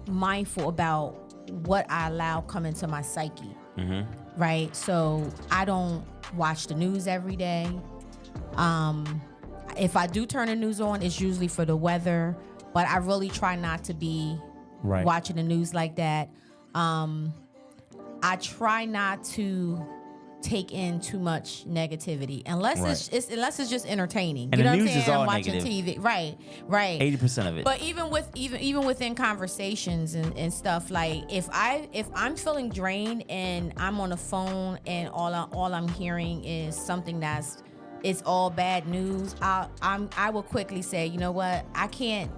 mindful about what I allow come into my psyche. Right? So I don't watch the news every day. If I do turn the news on, it's usually for the weather, but I really try not to be watching the news like that. I try not to take in too much negativity unless unless it's just entertaining. And you know the what I'm news is saying? all Watching negative. TV. Right. 80% of it. But even within conversations and stuff, like if I'm feeling drained and I'm on the phone and all I'm hearing is something it's all bad news, I will quickly say, you know what, I can't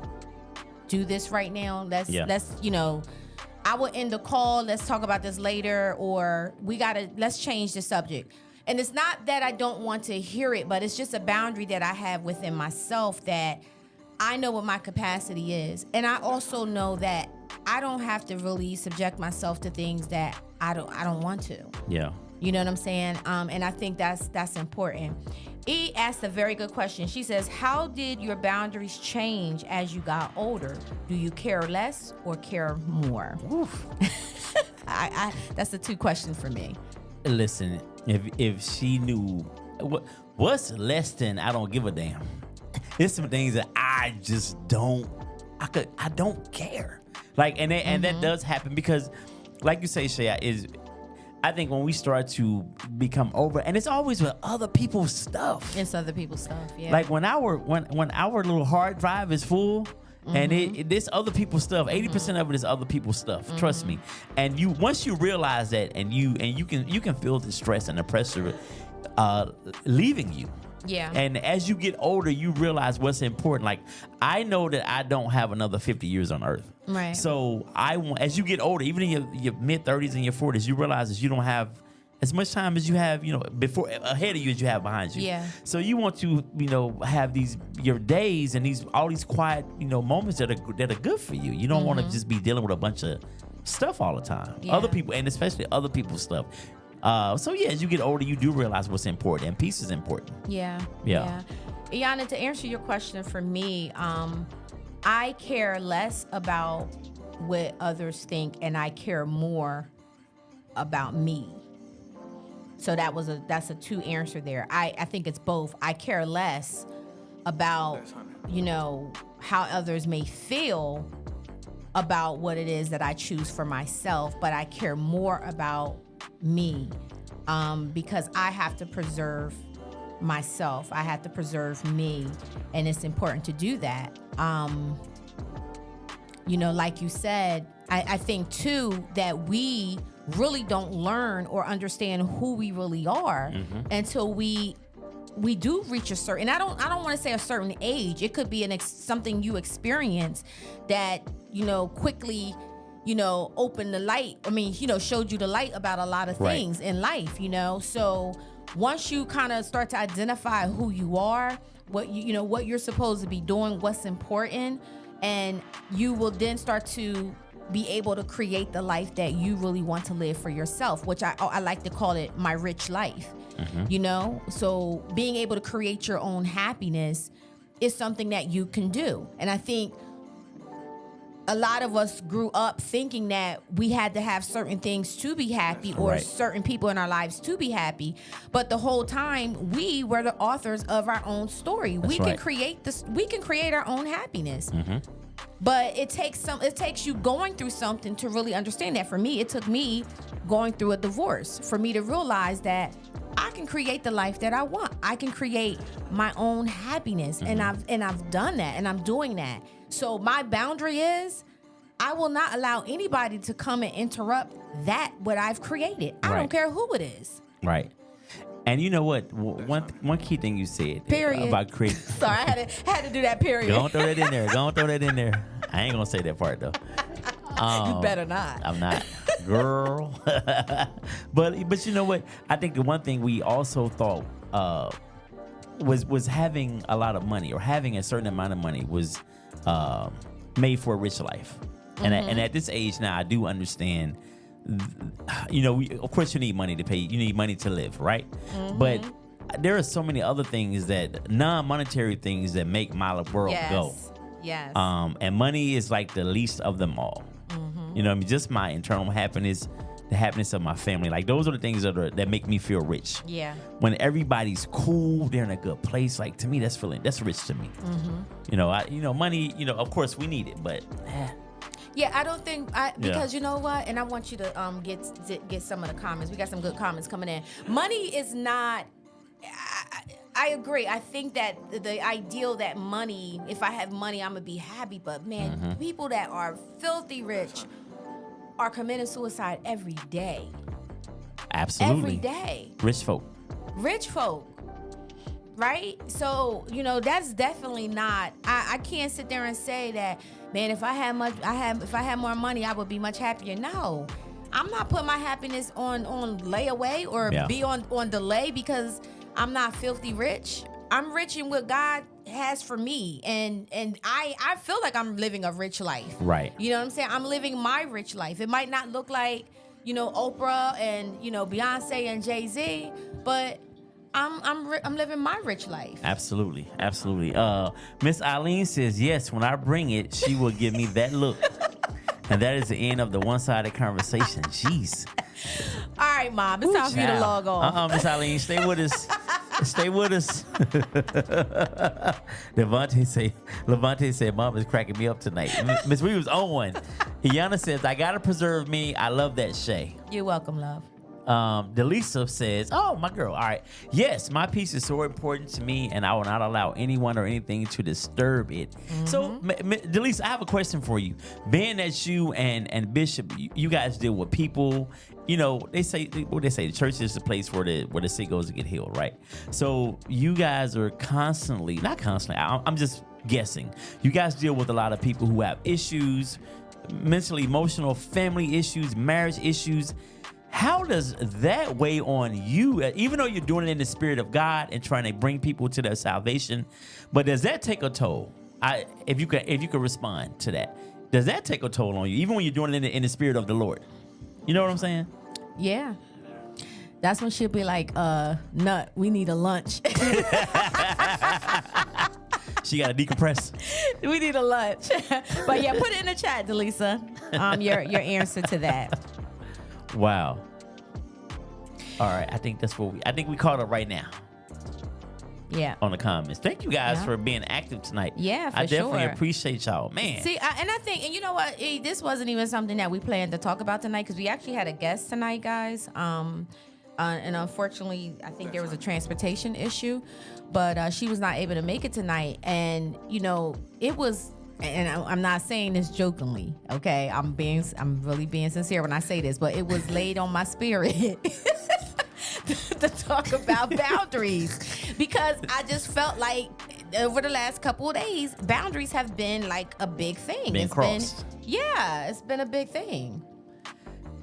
do this right now. Let's I will end the call. Let's talk about this later, or let's change the subject. And it's not that I don't want to hear it, but it's just a boundary that I have within myself that I know what my capacity is. And I also know that I don't have to really subject myself to things that I don't want to. Yeah. You know what I'm saying? And I think that's important. E asked a very good question. She says, how did your boundaries change as you got older? Do you care less or care more? Oof. That's a 2 question for me. Listen, if she knew what's less than I don't give a damn. There's some things that I just don't care. Like, and that does happen because, like you say, Shea, I think when we start to become over, and it's always with other people's stuff. It's other people's stuff, yeah. Like when our little hard drive is full, and this other people's stuff, 80% of it is other people's stuff. Trust me. And once you realize that, and you can feel the stress and the pressure leaving you. Yeah. And as you get older, you realize what's important. Like, I know that I don't have another 50 years on earth. Right. So as you get older, even in your mid 30s and your 40s, you realize that you don't have as much time as you have, before ahead of you as you have behind you. Yeah. So you want to, have your days and all these quiet, moments that are good for you. You don't want to just be dealing with a bunch of stuff all the time. Yeah. Other people, and especially other people's stuff. So as you get older, you do realize what's important, and peace is important. Yeah. Iana, to answer your question for me, I care less about what others think, and I care more about me. So that's a 2 answer there. I think it's both. I care less about, how others may feel about what it is that I choose for myself, but I care more about me, because I have to preserve myself. I have to preserve me, and it's important to do that. Like you said, I think too that we really don't learn or understand who we really are until we do reach a certain, I don't want to say a certain age. It could be something you experience that, quickly, opened the light. Showed you the light about a lot of things in life, So once you kind of start to identify who you are, what what you're supposed to be doing, what's important, and you will then start to be able to create the life that you really want to live for yourself, which I like to call it my rich life. So being able to create your own happiness is something that you can do. And I think a lot of us grew up thinking that we had to have certain things to be happy, or certain people in our lives to be happy. But the whole time, we were the authors of our own story. We can create this. We can create our own happiness. But it takes you going through something to really understand that. For me, it took me going through a divorce for me to realize that I can create the life that I want. I can create my own happiness, and I've done that, and I'm doing that. So my boundary is, I will not allow anybody to come and interrupt what I've created. I don't care who it is. Right. And you know what? One key thing you said. Period. About creating. Sorry, I had to do that. Period. Don't throw that in there. Don't throw that in there. I ain't gonna say that part though. You better not. I'm not, girl. But you know what? I think the one thing we also thought was having a lot of money, or having a certain amount of money, was made for a rich life. And at this age now, I do understand. Of course, you need money to pay. You need money to live, right? But there are so many other things, that non-monetary things, that make my world go. Yes. And money is like the least of them all. Just my internal happiness, the happiness of my family. Like, those are the things that make me feel rich. Yeah. When everybody's cool, they're in a good place. Like, to me, that's rich to me. Money. Of course we need it, but. Yeah, I don't think because you know what, and I want you to get some of the comments. We got some good comments coming in. Money is not. I agree. I think that the ideal that money, if I have money, I'm gonna be happy. But man, people that are filthy rich are committing suicide every day. Absolutely. Every day. Rich folk. Right? So, that's definitely not. I can't sit there and say that, man, if I had more money, I would be much happier. No. I'm not putting my happiness on layaway or be on delay because I'm not filthy rich. I'm rich in what God has for me. And I feel like I'm living a rich life. Right. You know what I'm saying? I'm living my rich life. It might not look like, Oprah and, Beyonce and Jay-Z, but I'm living my rich life. Absolutely. Miss Eileen says, yes, when I bring it, she will give me that look. And that is the end of the one-sided conversation. Jeez. All right, Mom. It's time for you to log on. Miss Eileen, stay with us. Levante said, Mom is cracking me up tonight. Miss, we was on one. Iana says, I gotta preserve me. I love that, Shea. You're welcome, love. Delisa says, oh, my girl. All right. Yes, my peace is so important to me, and I will not allow anyone or anything to disturb it. So, Delisa, I have a question for you. Being that you and Bishop, you guys deal with people, they say the church is the place where the sick goes to get healed, right? So you guys are not constantly, I'm just guessing. You guys deal with a lot of people who have issues, mentally, emotional, family issues, marriage issues. How does that weigh on you, even though you're doing it in the spirit of God and trying to bring people to their salvation? But does that take a toll? If you could respond to that, does that take a toll on you, even when you're doing it in the spirit of the Lord? You know what I'm saying? Yeah. That's when she'll be like, Nut, we need a lunch. She got to decompress. We need a lunch. But yeah, put it in the chat, Delisa. Your answer to that. Wow. All right. I think we caught up right now. Yeah. On the comments. Thank you guys for being active tonight. Yeah, for I definitely sure. appreciate y'all, man. See, and you know what? This wasn't even something that we planned to talk about tonight because we actually had a guest tonight, guys. And unfortunately, I think there was a transportation issue, but she was not able to make it tonight. And it was. And I'm not saying this jokingly, okay? I'm really being sincere when I say this, but it was laid on my spirit to talk about boundaries because I just felt like over the last couple of days, boundaries have been like a big thing. It's been a big thing.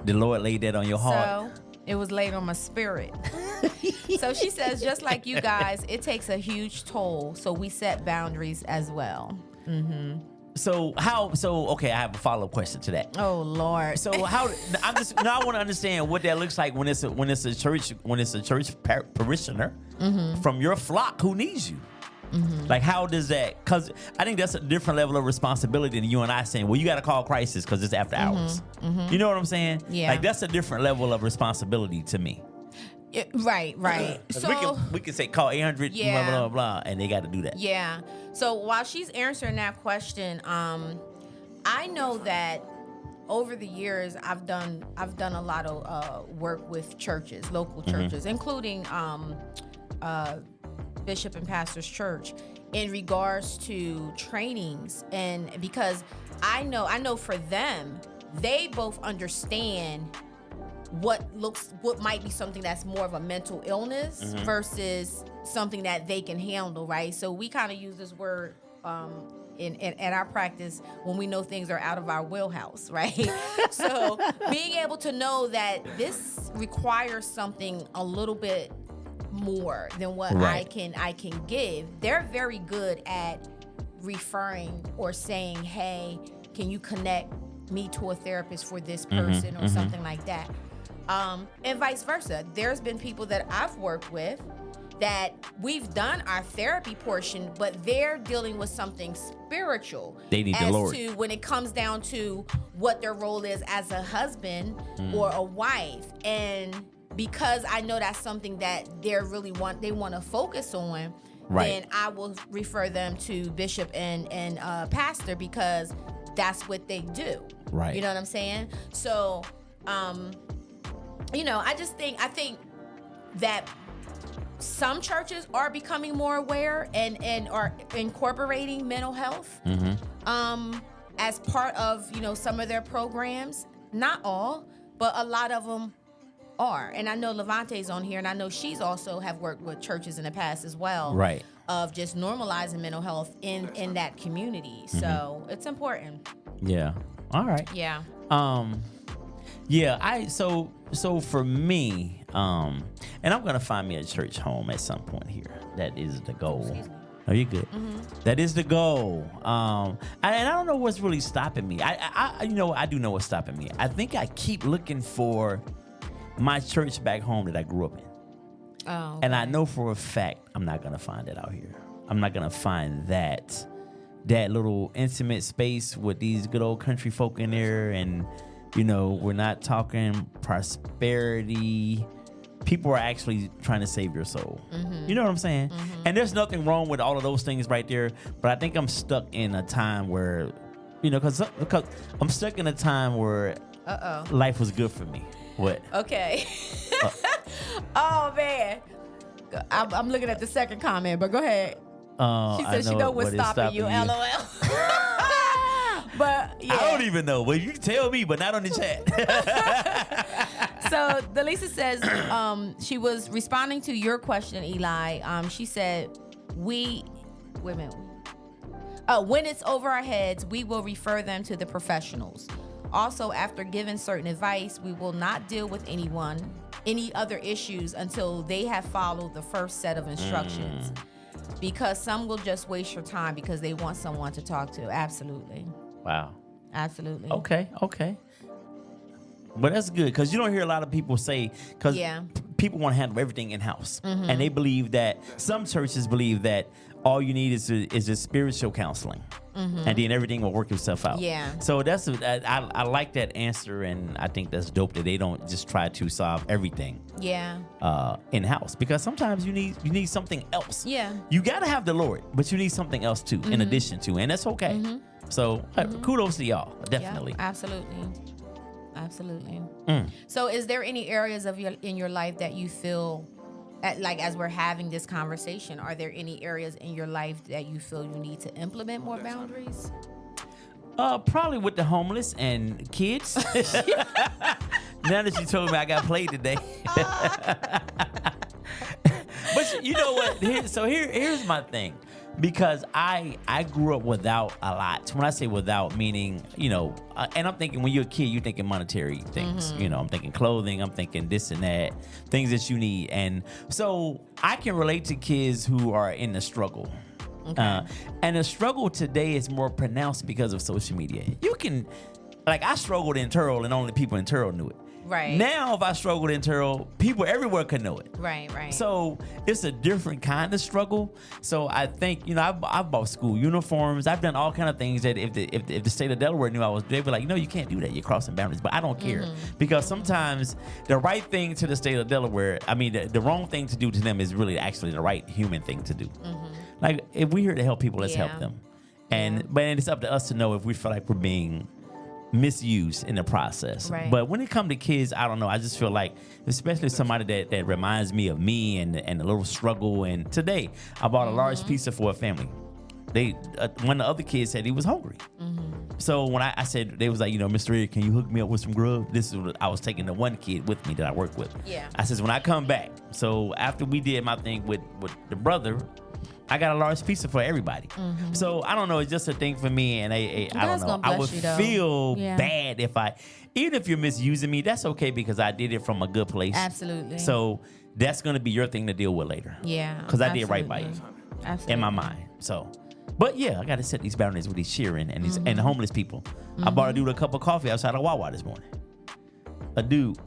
The Lord laid that on your heart. So it was laid on my spirit. So she says, just like you guys, it takes a huge toll. So we set boundaries as well. Mm-hmm. So okay, I have a follow-up question to that. Oh Lord. So I want to understand what that looks like when it's a church parishioner from your flock who needs you. Like, how does that? Because I think that's a different level of responsibility than you and I saying, well, you got to call crisis because it's after hours. You know what I'm saying? Yeah. Like, that's a different level of responsibility to me. Right. So we can say call 800, blah, blah, blah, and they got to do that. Yeah. So while she's answering that question, I know that over the years I've done a lot of work with churches, local churches, including Bishop and Pastor's Church, in regards to trainings, and because I know for them, they both understand what might be something that's more of a mental illness versus something that they can handle, right? So we kind of use this word in our practice when we know things are out of our wheelhouse, right? So being able to know that this requires something a little bit more than what I can give. They're very good at referring or saying, hey, can you connect me to a therapist for this person or something like that. And vice versa. There's been people that I've worked with that we've done our therapy portion, but they're dealing with something spiritual. They need the Lord. As to when it comes down to what their role is as a husband or a wife. And because I know that's something that they want to focus on, then I will refer them to Bishop and Pastor, because that's what they do. Right. You know what I'm saying? So, you know, I think that some churches are becoming more aware and are incorporating mental health as part of, you know, some of their programs. Not all, but a lot of them are. And I know Levante's on here, and I know she's also have worked with churches in the past as well. Right. Of just normalizing mental health in that community. So it's important. Yeah. All right. Yeah. Yeah, so for me, and I'm gonna find me a church home at some point here. That is the goal. Excuse me. Oh, you're good. That is the goal. And I don't know what's really stopping me. I you know, I do know what's stopping me. I think I keep looking for my church back home that I grew up in. Oh. And I know for a fact I'm not gonna find it out here. I'm not gonna find that little intimate space with these good old country folk in there. And you know, we're not talking prosperity. People are actually trying to save your soul. You know what I'm saying? And there's nothing wrong with all of those things right there. But I think I'm stuck in a time where, you know, because I'm stuck in a time where life was good for me. What? Okay. Oh man, I'm looking at the second comment, but go ahead. She said she know what's stopping you. LOL. But yeah. I don't even know. Well, you can tell me, but not on the chat. So Delisa says she was responding to your question, Eli. She said wait a minute. When it's over our heads, we will refer them to the professionals. Also, after giving certain advice, we will not deal with any other issues until they have followed the first set of instructions. Because some will just waste your time because they want someone to talk to. Absolutely. Wow. Absolutely. Okay. But that's good because you don't hear a lot of people say, because people want to handle everything in-house. And they believe that, some churches believe that all you need is just spiritual counseling. And then everything will work itself out. Yeah. So that's I like that answer, and I think that's dope that they don't just try to solve everything. Yeah. In-house, because sometimes you need something else. Yeah. You got to have the Lord, but you need something else too, in addition to, and that's okay. So kudos to y'all, definitely. Yeah, absolutely. So is there any areas in your life that you feel, like as we're having this conversation, are there any areas in your life that you feel you need to implement more boundaries? Probably with the homeless and kids. Now that you told me I got played today. But you know what? Here's my thing. Because I grew up without a lot. When I say without, meaning, you know, and I'm thinking when you're a kid, you're thinking monetary things. You know, I'm thinking clothing, I'm thinking this and that, things that you need. And so I can relate to kids who are in the struggle. Okay. And the struggle today is more pronounced because of social media. You can, like, I struggled in Turl and only people in Turl knew it. Right. Now, if I struggled in Turl, people everywhere could know it. Right. So it's a different kind of struggle. So I think, you know, I've bought school uniforms. I've done all kind of things that if the state of Delaware knew I was, they'd be like, no, you can't do that. You're crossing boundaries. But I don't care, because sometimes the right thing to the state of Delaware, I mean, the wrong thing to do to them is really actually the right human thing to do. Like, if we're here to help people, let's help them. But it's up to us to know if we feel like we're being misused in the process. Right. But when it comes to kids, I don't know. I just feel like, especially somebody that reminds me of me and a little struggle. And today, I bought a large pizza for a family. One of the other kids said he was hungry. So when I said, they was like, you know, Mr. Ed, can you hook me up with some grub? This is what I was taking the one kid with me that I work with. Yeah. I says, when I come back. So after we did my thing with the brother, I got a large pizza for everybody. So I don't know. It's just a thing for me. And I don't know. I would feel bad even if you're misusing me, that's okay, because I did it from a good place. Absolutely. So that's going to be your thing to deal with later. Yeah. Because I did right by you. Absolutely. In my mind. So, but yeah, I got to set these boundaries with these cheering and and the homeless people. I bought a dude a cup of coffee outside of Wawa this morning. A dude.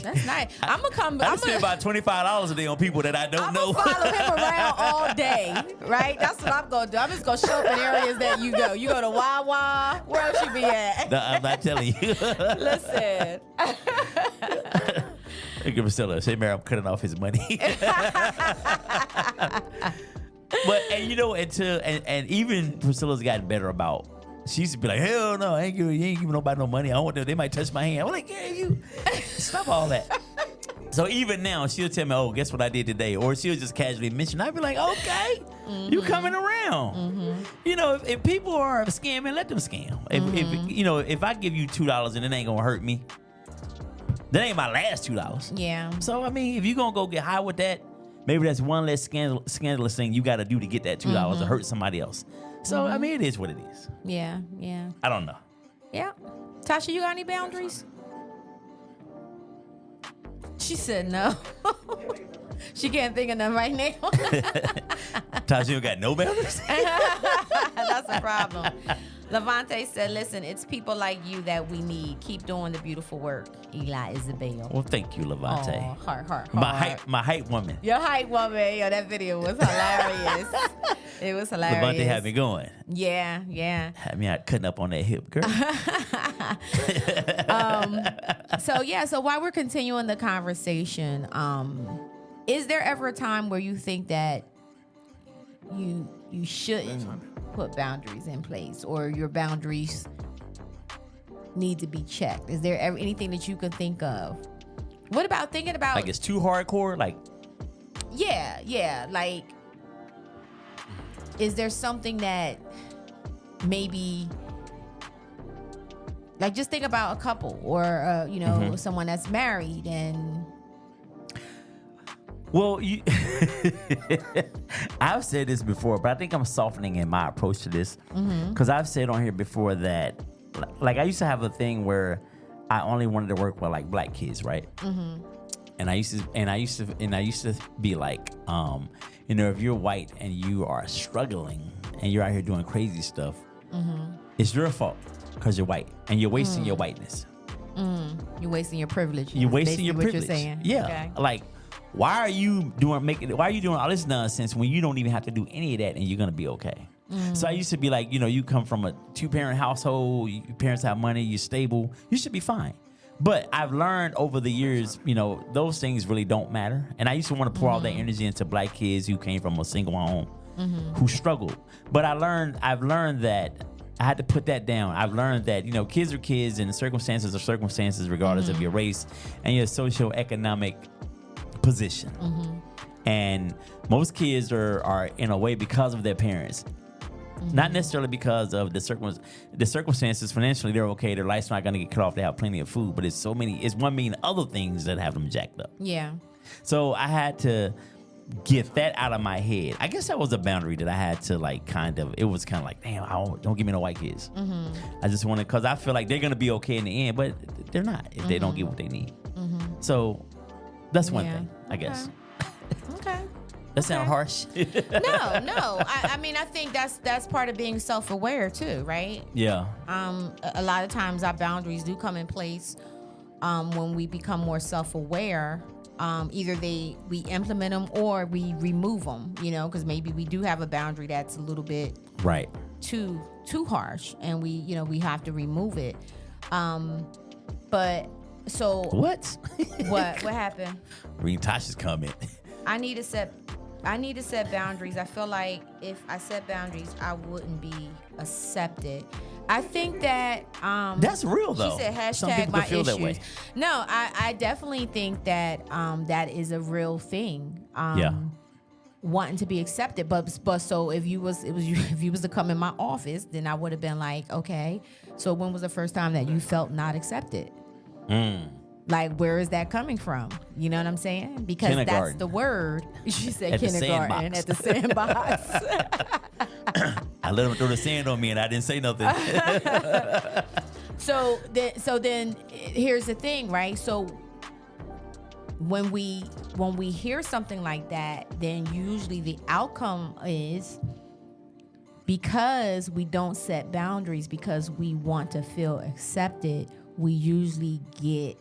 That's nice. I'm gonna spend about $25 a day on people that I don't know. I'm gonna follow him around all day, right? That's what I'm gonna do. I'm just gonna show up in areas that you go. You go to Wawa. Where else you be at? No, I'm not telling you. Listen. Look at Priscilla. Say, Mary, I'm cutting off his money. But, and you know, and even Priscilla's gotten better about She used to be like, hell no, you ain't giving nobody no money. I don't want them. They might touch my hand. I'm like, yeah, you stop all that. So even now, she'll tell me, oh, guess what I did today? Or she'll just casually mention. I'd be like, okay, you coming around. You know, if people are scamming, let them scam. If I give you $2 and it ain't gonna hurt me, that ain't my last $2. Yeah. So I mean, if you gonna go get high with that, maybe that's one less scandalous thing you got to do to get that $2 to hurt somebody else. So I mean, it is what it is. Yeah. Yeah. I don't know. Yeah. Tasha, you got any boundaries? She said no. She can't think of none right now. Tasha, you got no boundaries? That's a problem. Levante said, listen, it's people like you that we need. Keep doing the beautiful work. Eli Isabel. Well, thank you, Levante. Oh, heart. My hype woman. Your hype woman. Yo, that video was hilarious. It was hilarious. Levante had me going. Yeah. Had me out cutting up on that hip, girl. So while we're continuing the conversation, is there ever a time where you think that you shouldn't put boundaries in place, or your boundaries need to be checked? Is there ever anything that you could think of? What about thinking about like it's too hardcore? Like yeah, like is there something that maybe, like, just think about a couple or someone that's married and well, I've said this before, but I think I'm softening in my approach to this because I've said on here before that, like, I used to have a thing where I only wanted to work with like black kids, right? And I used to be like, if you're white and you are struggling and you're out here doing crazy stuff, it's your fault because you're white and you're wasting your whiteness. You're wasting your privilege. You're wasting your privilege. What you're saying. Yeah, Okay. like. Why are you doing all this nonsense when you don't even have to do any of that and you're gonna be okay? So I used to be like, you come from a 2-parent household, your parents have money, you're stable, you should be fine. But I've learned over the years, those things really don't matter. And I used to want to pour all that energy into black kids who came from a single home, who struggled. But I've learned that I had to put that down. I've learned that, kids are kids and circumstances are circumstances regardless of your race and your socioeconomic position. And most kids are in a way because of their parents, not necessarily because of the circumstances. Financially, they're okay, their life's not going to get cut off, they have plenty of food, but it's 1 million other things that have them jacked up. Yeah. So I had to get that out of my head. I guess that was a boundary that I had to it was kind of like, damn, don't give me no white kids. I just wanted, because I feel like they're going to be okay in the end, but they're not if they don't get what they need. So that's one thing, I guess. Okay. That sound harsh? No. I mean, I think that's part of being self-aware too, right? Yeah. A lot of times our boundaries do come in place when we become more self-aware. Either we implement them or we remove them, because maybe we do have a boundary that's a little bit right too harsh, and we have to remove it. But so what happened? Read Tasha's comment. I need to set boundaries. I feel like if I set boundaries, I wouldn't be accepted. I think that that's real though. She said Some people #my feel issues. that way. No, I definitely think that that is a real thing. Wanting to be accepted, but so if you was to come in my office, then I would have been like, okay, so when was the first time that you felt not accepted? Like, where is that coming from? You know what I'm saying? Because that's the word. She said at kindergarten at the sandbox. I let them throw the sand on me and I didn't say nothing. So then here's the thing, right? So when we hear something like that, then usually the outcome is, because we don't set boundaries, because we want to feel accepted, we usually get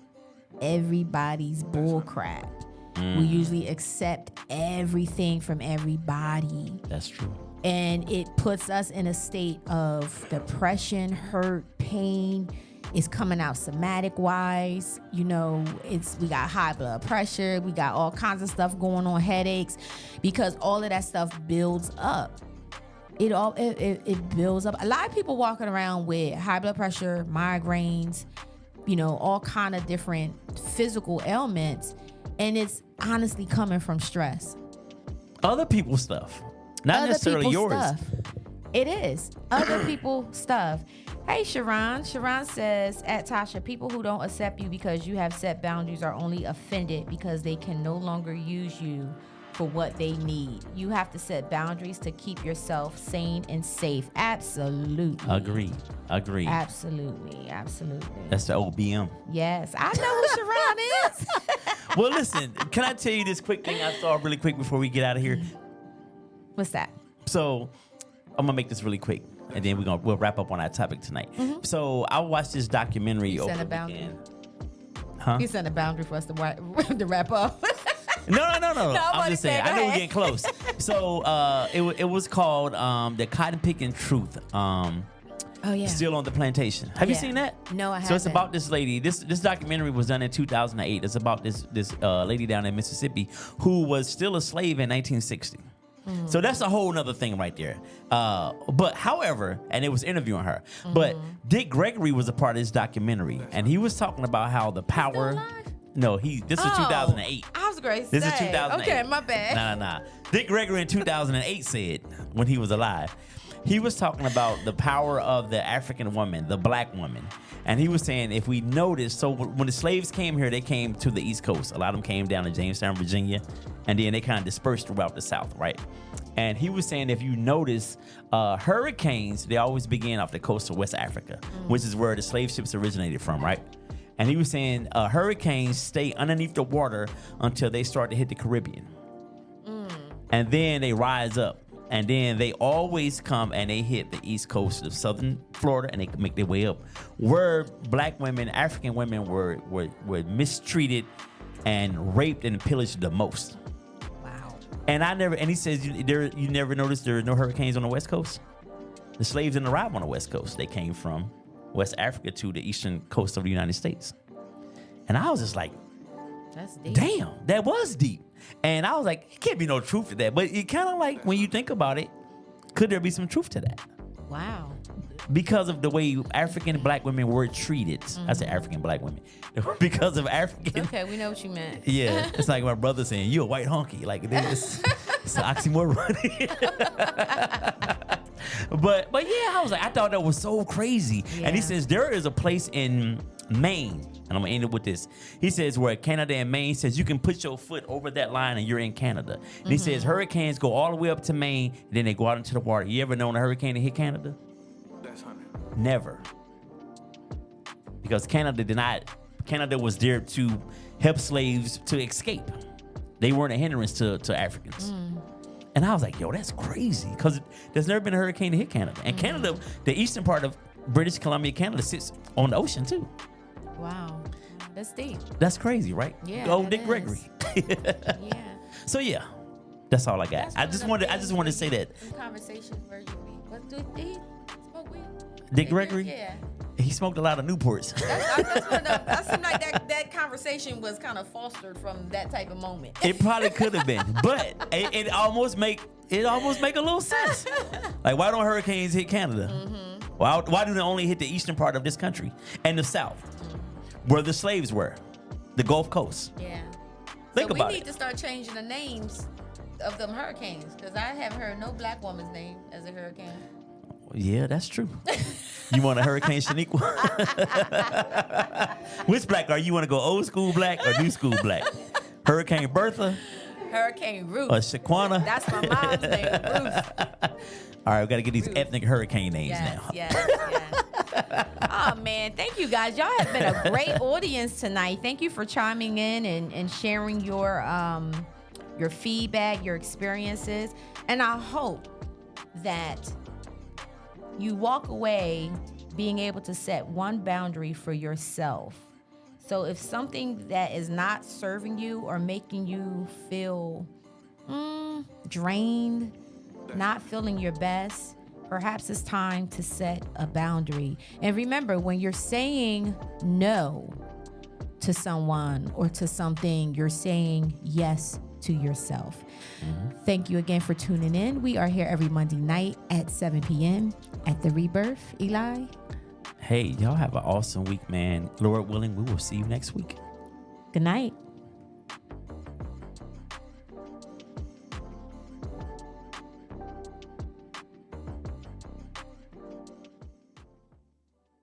everybody's bull crap. We usually accept everything from everybody. That's true. And it puts us in a state of depression, hurt, pain. It's coming out somatic wise. We got high blood pressure. We got all kinds of stuff going on, headaches, because all of that stuff builds up. it builds up. A lot of people walking around with high blood pressure, migraines, all kind of different physical ailments, and it's honestly coming from stress. Other people's stuff, not Other necessarily people's yours. Stuff. It is other people's stuff. Hey, Sharon. Sharon says, at Tasha, people who don't accept you because you have set boundaries are only offended because they can no longer use you for what they need. You have to set boundaries to keep yourself sane and safe. Absolutely. Agree. Absolutely. That's the OBM. Yes. I know who Sharon is. Well, listen, can I tell you this quick thing I saw really quick before we get out of here? What's that? So I'm gonna make this really quick, and then we'll wrap up on our topic tonight. So I watched this documentary over the weekend. Huh? You set a boundary for us to wrap up. No. I'm I'm just saying. I know we're getting go close. So it was called the Cotton Picking Truth. Oh yeah. Still on the plantation. Have you Yeah. seen that? No, I haven't. So it's about this lady. This documentary was done in 2008. It's about this lady down in Mississippi who was still a slave in 1960. So that's a whole nother thing right there. But however, and it was interviewing her. But Dick Gregory was a part of this documentary, and he was talking about how the power. Still alive? No, this was 2008. I was great. This is 2008. Okay, my bad. Nah. Dick Gregory in 2008 said, when he was alive, he was talking about the power of the African woman, the black woman. And he was saying, if we notice, so when the slaves came here, they came to the East Coast. A lot of them came down to Jamestown, Virginia, and then they kind of dispersed throughout the South, right? And he was saying, if you notice, hurricanes, they always begin off the coast of West Africa, which is where the slave ships originated from, right? And he was saying hurricanes stay underneath the water until they start to hit the Caribbean. And then they rise up. And then they always come and they hit the east coast of southern Florida, and they make their way up. Where black women, African women were mistreated and raped and pillaged the most. Wow. And he says, you never noticed there are no hurricanes on the West Coast? The slaves didn't arrive on the West Coast. They came from West Africa to the eastern coast of the United States. And I was just like, That's deep. damn, that was deep. And I was like, it can't be no truth to that. But it kind of like, when you think about it, could there be some truth to that? Wow. Because of the way African black women were treated. I said African black women. Because of African. Okay, we know what you meant. Yeah, it's like my brother saying, you a white honky. Like, it's an oxymoron. But yeah, I was like, I thought that was so crazy. Yeah. And he says, there is a place in Maine, and I'm gonna end it with this. He says, where Canada and Maine says you can put your foot over that line and you're in Canada. And he says hurricanes go all the way up to Maine, and then they go out into the water. You ever known a hurricane to hit Canada? Never. Because Canada was there to help slaves to escape. They weren't a hindrance to Africans. And I was like, yo, that's crazy. Because there's never been a hurricane to hit Canada. And Canada, the eastern part of British Columbia, Canada, sits on the ocean too. Wow. That's deep. That's crazy, right? Yeah, Go it Dick is. Gregory. Yeah. So yeah, that's all I got. That's I one just of wanted the to say that. Conversations where you be. What did he smoke weed? Dick Gregory, Yeah. he smoked a lot of Newports. That seemed like that conversation was kind of fostered from that type of moment. It probably could have been, but it almost make a little sense. Like, why don't hurricanes hit Canada? Why do they only hit the eastern part of this country and the south, where the slaves were, the Gulf Coast? Yeah. Think so about we need it. to start changing the names of them hurricanes, because I haven't heard no black woman's name as a hurricane. Yeah, that's true. You want a Hurricane Shaniqua? Which black are you? Want to go old school black or new school black? Hurricane Bertha Hurricane Ruth. or Shaquana? That's my mom's name, Ruth. All right, we got to get these ethnic hurricane names now. Yes. Oh, man. Thank you, guys. Y'all have been a great audience tonight. Thank you for chiming in and sharing your feedback, your experiences. And I hope that you walk away being able to set one boundary for yourself. So if something that is not serving you or making you feel drained, not feeling your best, perhaps it's time to set a boundary. And remember, when you're saying no to someone or to something, you're saying yes to yourself. Thank you again for tuning in. We are here every Monday night at 7 p.m. at the Rebirth. Eli? Hey, y'all have an awesome week, man. Lord willing, we will see you next week. Good night.